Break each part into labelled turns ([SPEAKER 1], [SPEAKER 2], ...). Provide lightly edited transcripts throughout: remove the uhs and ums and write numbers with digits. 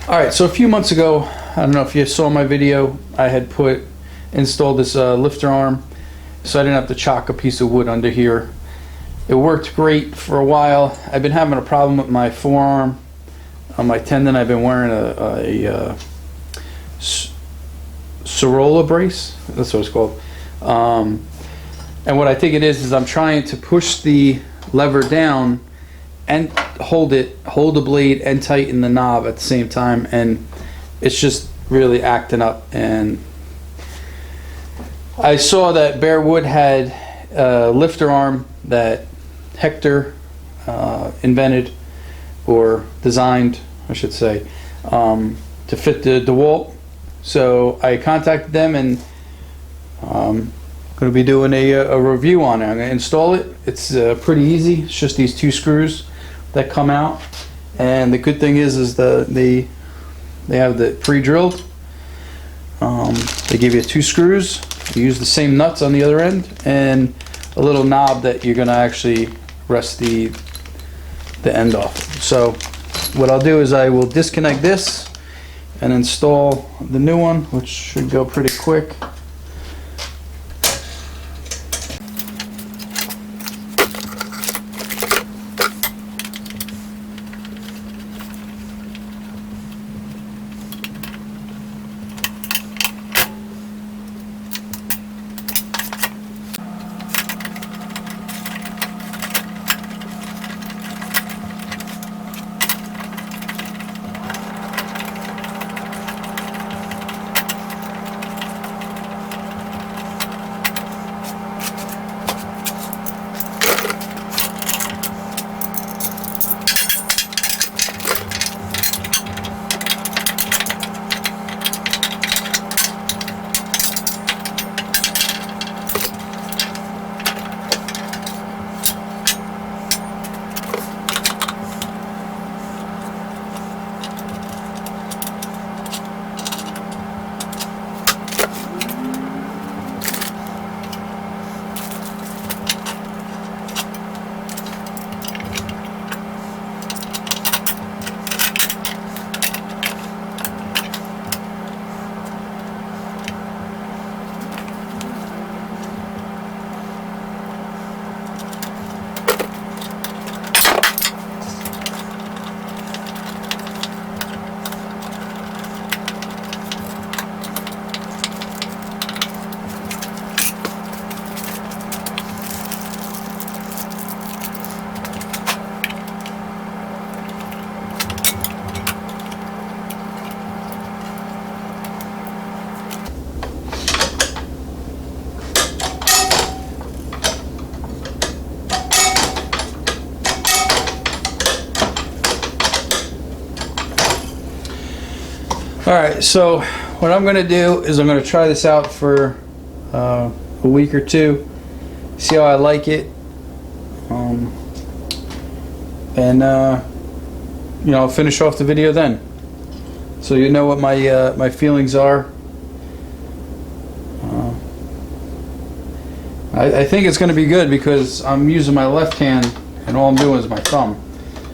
[SPEAKER 1] Alright, so a few months ago, I don't know if you saw my video, I had installed this lifter arm so I didn't have to chock a piece of wood under here. It worked great for a while. I've been having a problem with my forearm, on my tendon. I've been wearing a Sorolla brace, that's what it's called. And what I think it is I'm trying to push the lever down and hold the blade and tighten the knob at the same time, and it's just really acting up. And I saw that BearWoods had a lifter arm that Hector invented, or designed I should say, to fit the DeWalt. So I contacted them, and I'm going to be doing a review on it. I'm going to install it. It's pretty easy. It's just these two screws that come out, and the good thing is they have the pre-drilled. They give you two screws. You use the same nuts on the other end, and a little knob that you're going to actually rest the end off. So what I'll do is I will disconnect this and install the new one, which should go pretty quick. Alright, so what I'm going to do is I'm going to try this out for a week or two, see how I like it, and you know, I'll finish off the video then, so you know what my feelings are. I think it's going to be good because I'm using my left hand and all I'm doing is my thumb.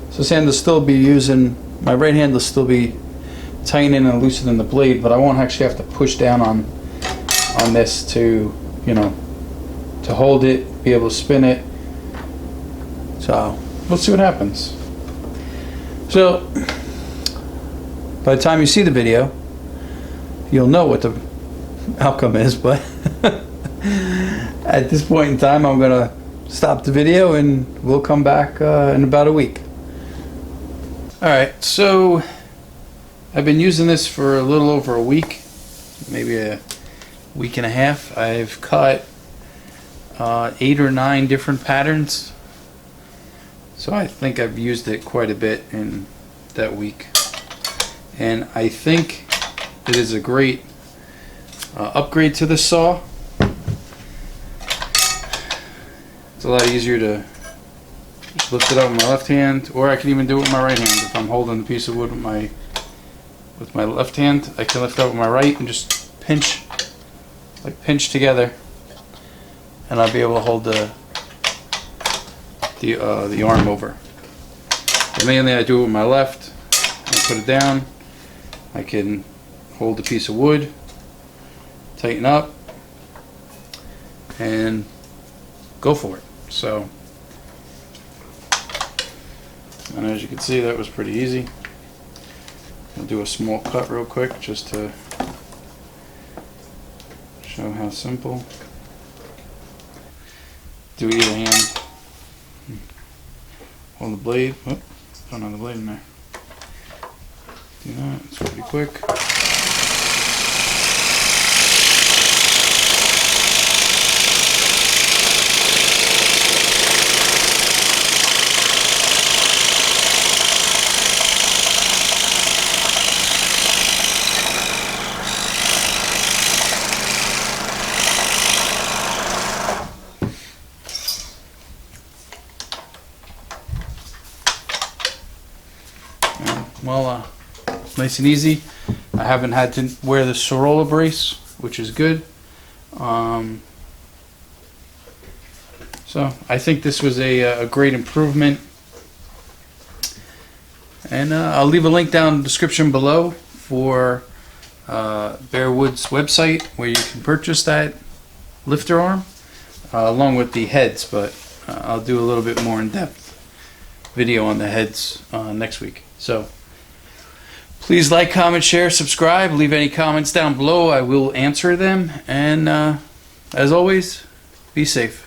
[SPEAKER 1] So this hand will still be using, my right hand will still be tightening and loosening the blade, but I won't actually have to push down on this to, you know, to hold it, be able to spin it. So let's see what happens. So by the time you see the video, you'll know what the outcome is, but at this point in time I'm gonna stop the video and we'll come back in about a week. Alright, so I've been using this for a little over a week, maybe a week and a half. I've cut 8 or 9 different patterns, so I think I've used it quite a bit in that week, and I think it is a great upgrade to the saw. It's a lot easier to just lift it up with my left hand, or I can even do it with my right hand. If I'm holding the piece of wood with my left hand, I can lift it up with my right and just pinch together, and I'll be able to hold the arm over. But mainly I do it with my left, I put it down, I can hold a piece of wood, tighten up, and go for it. So, and as you can see, that was pretty easy. I'll do a small cut real quick just to show how simple. Do either hand. Hold the blade. Oh, don't have the blade in there. Do that. It's pretty quick. Well, nice and easy. I haven't had to wear the Sorolla brace, which is good. So I think this was a great improvement. And I'll leave a link down in the description below for BearWoods website where you can purchase that lifter arm along with the heads, but I'll do a little bit more in-depth video on the heads next week. So please like, comment, share, subscribe, leave any comments down below. I will answer them, and as always, be safe.